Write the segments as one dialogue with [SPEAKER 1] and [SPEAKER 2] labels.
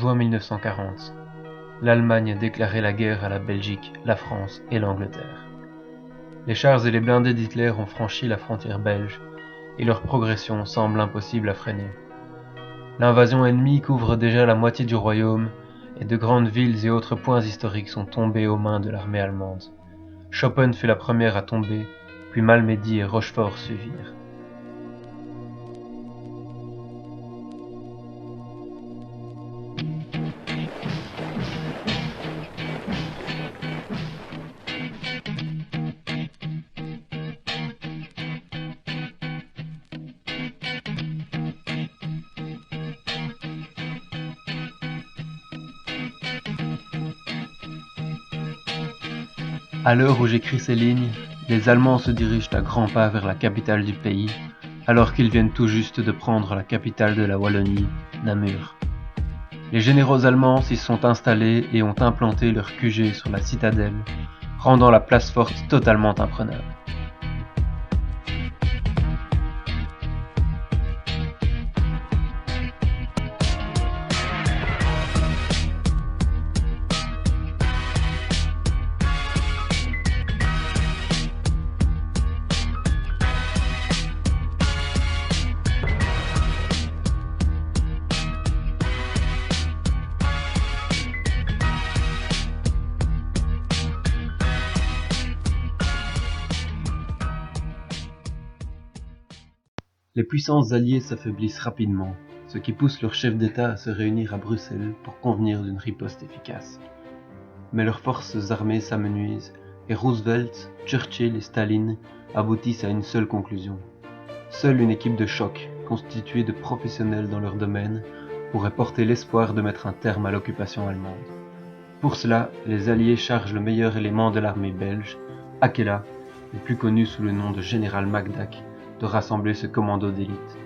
[SPEAKER 1] Juin 1940. L'Allemagne a déclaré la guerre à la Belgique, la France et l'Angleterre. Les chars et les blindés d'Hitler ont franchi la frontière belge, et leur progression semble impossible à freiner. L'invasion ennemie couvre déjà la moitié du royaume, et de grandes villes et autres points historiques sont tombés aux mains de l'armée allemande. Schoppen fut la première à tomber, puis Malmedy et Rochefort suivirent. À l'heure où j'écris ces lignes, les Allemands se dirigent à grands pas vers la capitale du pays, alors qu'ils viennent tout juste de prendre la capitale de la Wallonie, Namur. Les généraux allemands s'y sont installés et ont implanté leur QG sur la citadelle, rendant la place forte totalement imprenable. Les puissances alliées s'affaiblissent rapidement, ce qui pousse leurs chefs d'État à se réunir à Bruxelles pour convenir d'une riposte efficace. Mais leurs forces armées s'amenuisent et Roosevelt, Churchill et Staline aboutissent à une seule conclusion. Seule une équipe de choc, constituée de professionnels dans leur domaine, pourrait porter l'espoir de mettre un terme à l'occupation allemande. Pour cela, les Alliés chargent le meilleur élément de l'armée belge, Akela, le plus connu sous le nom de général MacDac, de rassembler ce commando d'élite.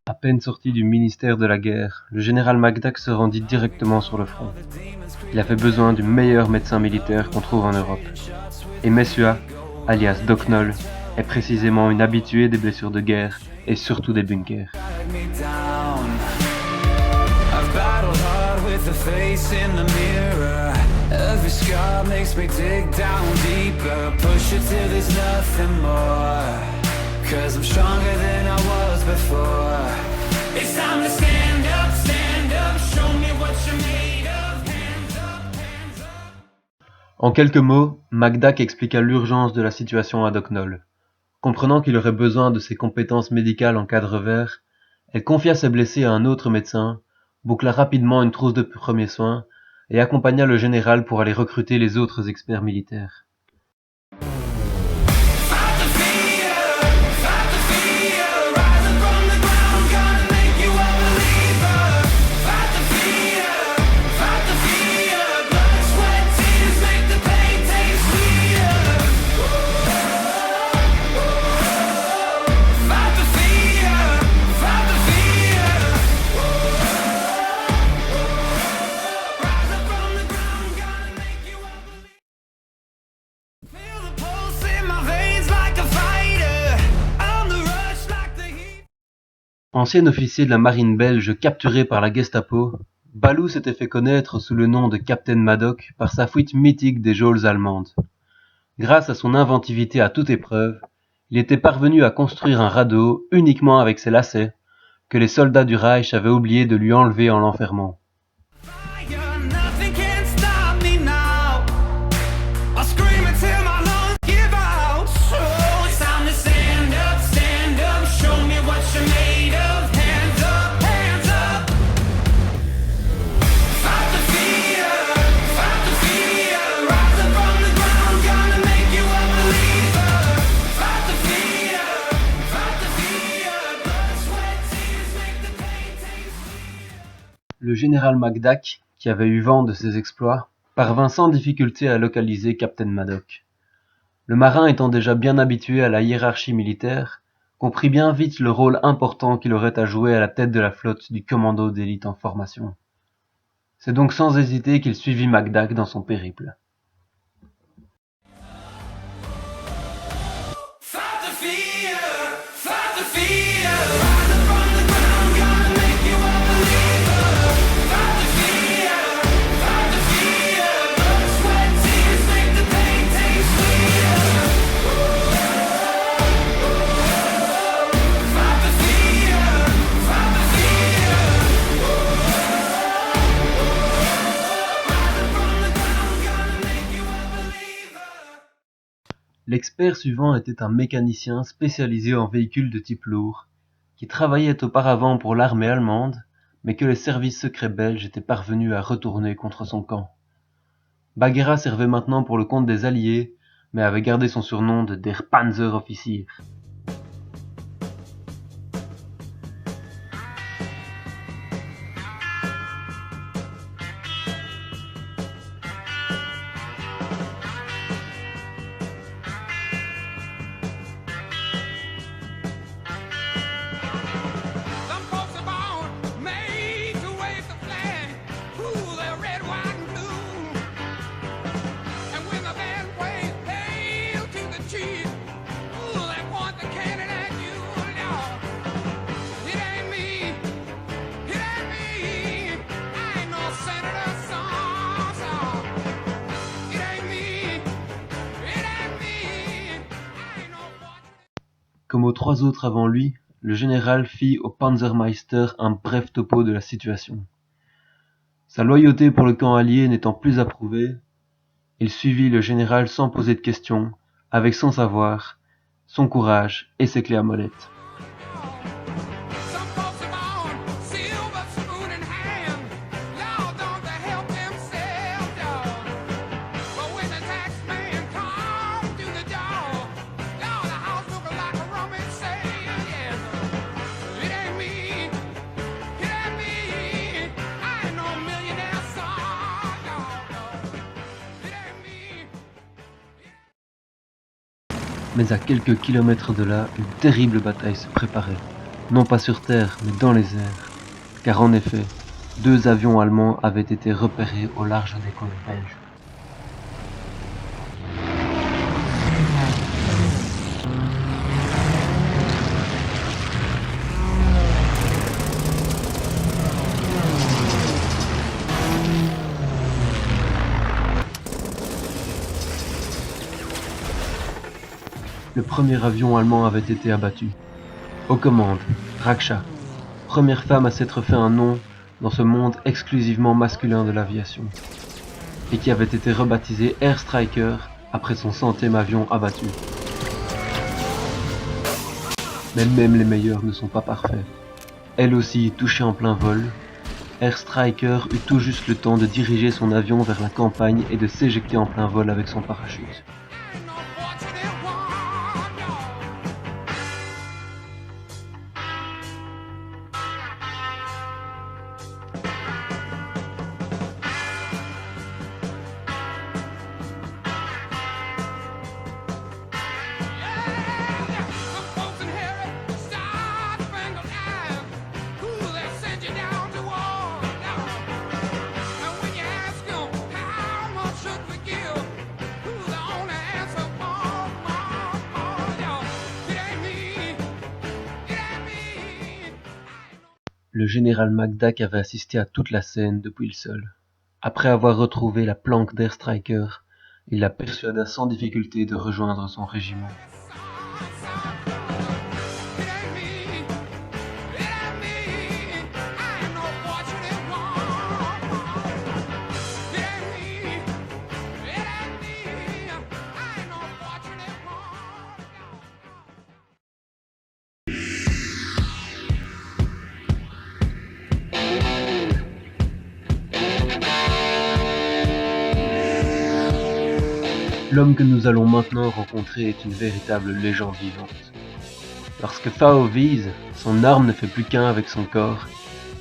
[SPEAKER 1] À peine sorti du ministère de la guerre, le général MacDac se rendit directement sur le front. Il avait besoin du meilleur médecin militaire qu'on trouve en Europe. Et Messua, alias Doc Noll, est précisément une habituée des blessures de guerre et surtout des bunkers. En quelques mots, MacDac expliqua l'urgence de la situation à Doc Noll. Comprenant qu'il aurait besoin de ses compétences médicales en cas de revers, elle confia ses blessés à un autre médecin, boucla rapidement une trousse de premiers soins et accompagna le général pour aller recruter les autres experts militaires. Ancien officier de la marine belge capturé par la Gestapo, Balou s'était fait connaître sous le nom de Captain Maddock par sa fuite mythique des geôles allemandes. Grâce à son inventivité à toute épreuve, il était parvenu à construire un radeau uniquement avec ses lacets, que les soldats du Reich avaient oublié de lui enlever en l'enfermant. Le général McDack, qui avait eu vent de ses exploits, parvint sans difficulté à localiser Captain Maddock. Le marin étant déjà bien habitué à la hiérarchie militaire, comprit bien vite le rôle important qu'il aurait à jouer à la tête de la flotte du commando d'élite en formation. C'est donc sans hésiter qu'il suivit McDack dans son périple. L'expert suivant était un mécanicien spécialisé en véhicules de type lourd, qui travaillait auparavant pour l'armée allemande, mais que les services secrets belges étaient parvenus à retourner contre son camp. Bagheera servait maintenant pour le compte des Alliés, mais avait gardé son surnom de Der Panzeroffizier. Comme aux 3 autres avant lui, le général fit au Panzermeister un bref topo de la situation. Sa loyauté pour le camp allié n'étant plus approuvée, il suivit le général sans poser de questions, avec son savoir, son courage et ses clés à molette. Mais à quelques kilomètres de là, une terrible bataille se préparait, non pas sur terre, mais dans les airs, car en effet, 2 avions allemands avaient été repérés au large des côtes belges. Le premier avion allemand avait été abattu. Aux commandes, Raksha, première femme à s'être fait un nom dans ce monde exclusivement masculin de l'aviation, et qui avait été rebaptisé Air Striker après son 100e avion abattu. Mais même les meilleurs ne sont pas parfaits. Elle aussi touchée en plein vol, Air Striker eut tout juste le temps de diriger son avion vers la campagne et de s'éjecter en plein vol avec son parachute. Le général McDack avait assisté à toute la scène depuis le sol. Après avoir retrouvé la planque d'Air Striker, il la persuada sans difficulté de rejoindre son régiment. L'homme que nous allons maintenant rencontrer est une véritable légende vivante. Lorsque Fao vise, son arme ne fait plus qu'un avec son corps,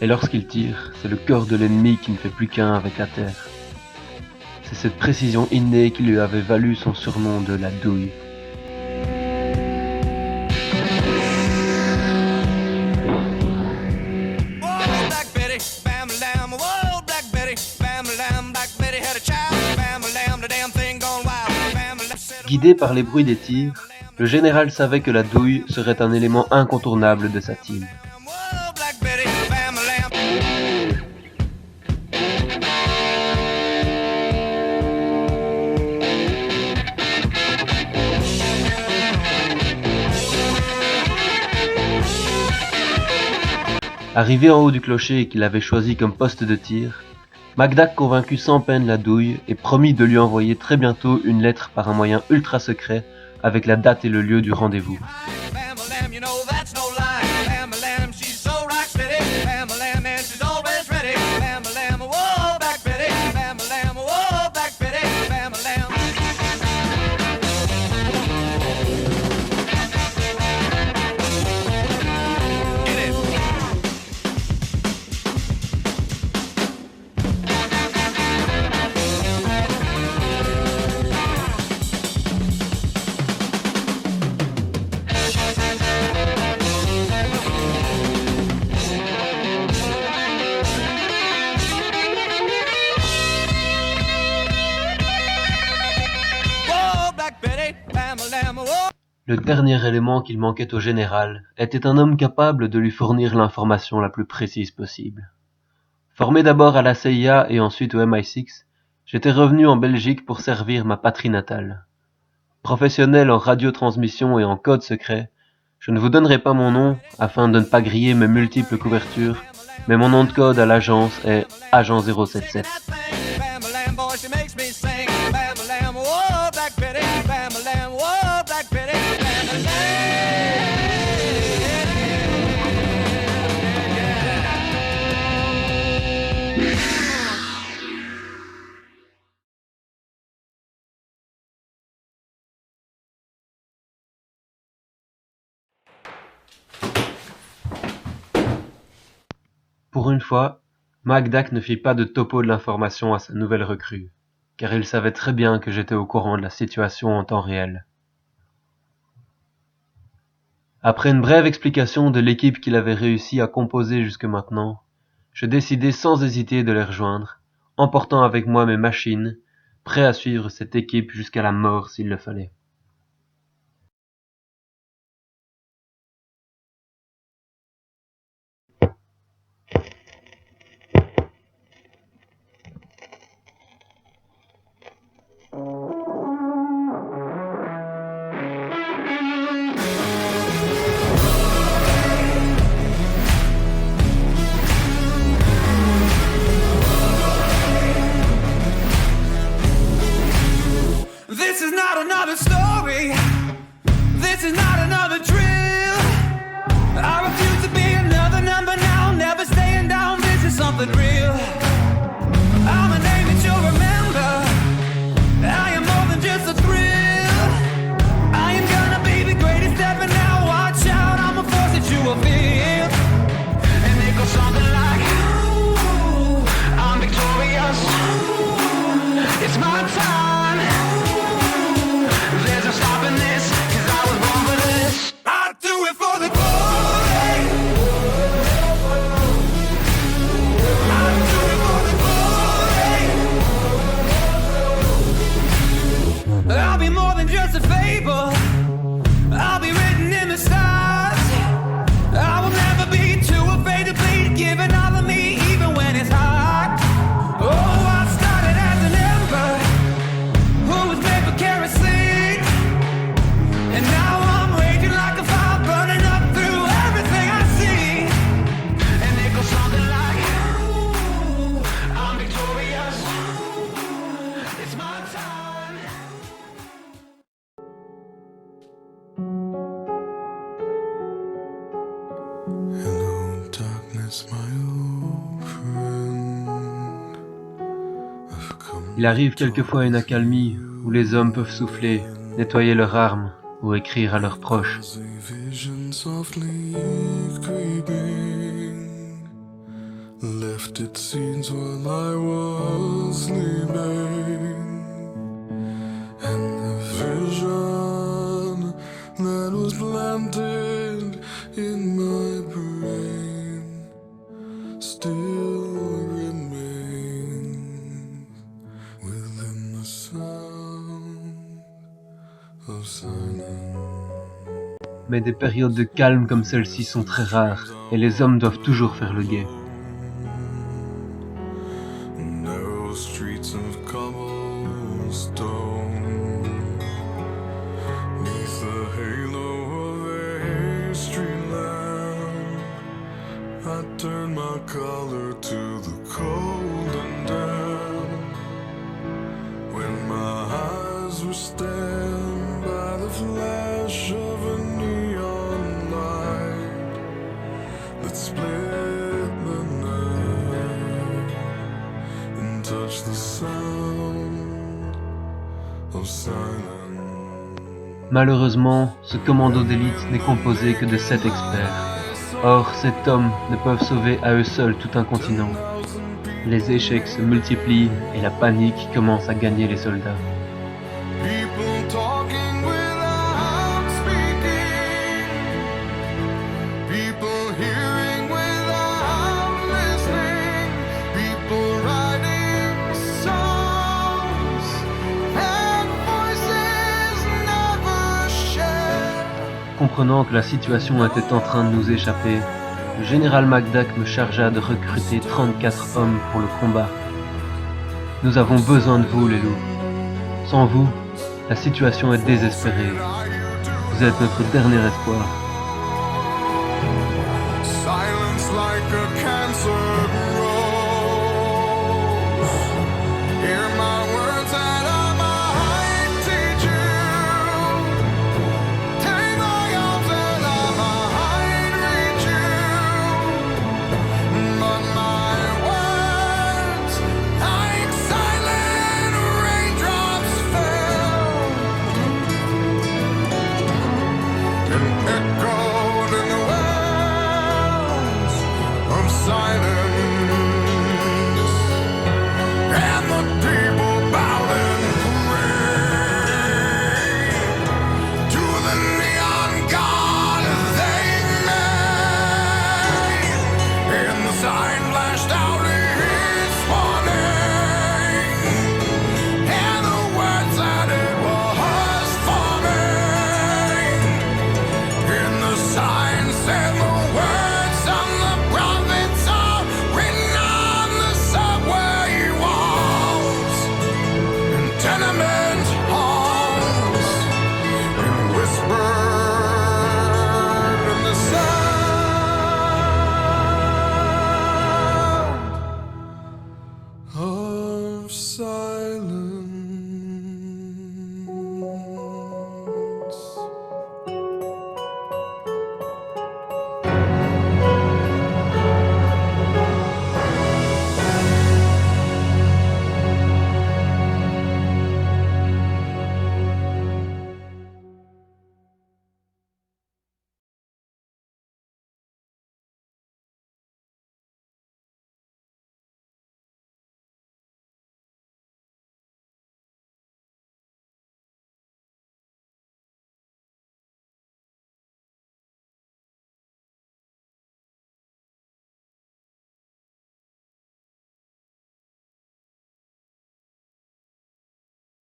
[SPEAKER 1] et lorsqu'il tire, c'est le corps de l'ennemi qui ne fait plus qu'un avec la terre. C'est cette précision innée qui lui avait valu son surnom de la douille. Guidé par les bruits des tirs, le général savait que la douille serait un élément incontournable de sa team. Arrivé en haut du clocher qu'il avait choisi comme poste de tir, MacDac convaincut sans peine la douille et promit de lui envoyer très bientôt une lettre par un moyen ultra secret avec la date et le lieu du rendez-vous. Le dernier élément qu'il manquait au général était un homme capable de lui fournir l'information la plus précise possible. Formé d'abord à la CIA et ensuite au MI6, j'étais revenu en Belgique pour servir ma patrie natale. Professionnel en radiotransmission et en code secret, je ne vous donnerai pas mon nom afin de ne pas griller mes multiples couvertures, mais mon nom de code à l'agence est Agent 077. Pour une fois, MacDac ne fit pas de topo de l'information à sa nouvelle recrue, car il savait très bien que j'étais au courant de la situation en temps réel. Après une brève explication de l'équipe qu'il avait réussi à composer jusque maintenant, je décidai sans hésiter de les rejoindre, emportant avec moi mes machines, prêt à suivre cette équipe jusqu'à la mort s'il le fallait.
[SPEAKER 2] This is not another story. This is not another drill. I refuse to be another number now. Never staying down. This is something real. I'm a name that you'll remember. I am more than just a thrill. I am gonna be the greatest ever now. Watch out, I'm a force that you will feel. And it goes something like, ooh, I'm victorious. It's my time. Stopping this, 'cause I was born for this. I do it for the glory. I do it for the glory. I'll be more than just a fable. I'll be written in the stars. I will never be too afraid to bleed, giving all of me even when it's hard. Oh, I started as an ember who was made for kerosene. And now I'm raging like a fire, burning up through everything I see. And it goes something like, ooh, I'm victorious. It's my time. Hello, darkness, my old friend.
[SPEAKER 1] Il arrive quelquefois une accalmie où les hommes peuvent souffler, nettoyer leurs armes ou écrire à leurs proches.
[SPEAKER 3] As a vision softly creeping left its scenes while I was sleeping, and the vision that was planted in my brain still remains within the sound of silence.
[SPEAKER 1] Mais des périodes de calme comme celle-ci sont très rares, et les hommes doivent toujours faire le guet.
[SPEAKER 3] Narrow streets of cobblestone, neath the halo of a street lamp, I turn my collar to the cold and damp. When my eyes were stabbed by the flash of a neon light that split the night and touched the sound of silence.
[SPEAKER 1] Malheureusement, ce commando d'élite n'est composé que de 7 experts. Or, 7 hommes ne peuvent sauver à eux seuls tout un continent. Les échecs se multiplient et la panique commence à gagner les soldats.
[SPEAKER 3] People talking without speaking, people hearing without listening, people writing songs and voices never shared.
[SPEAKER 1] Comprenant que la situation était en train de nous échapper, le général MacDac me chargea de recruter 34 hommes pour le combat. Nous avons besoin de vous, les loups. Sans vous, la situation est désespérée. Vous êtes notre dernier espoir.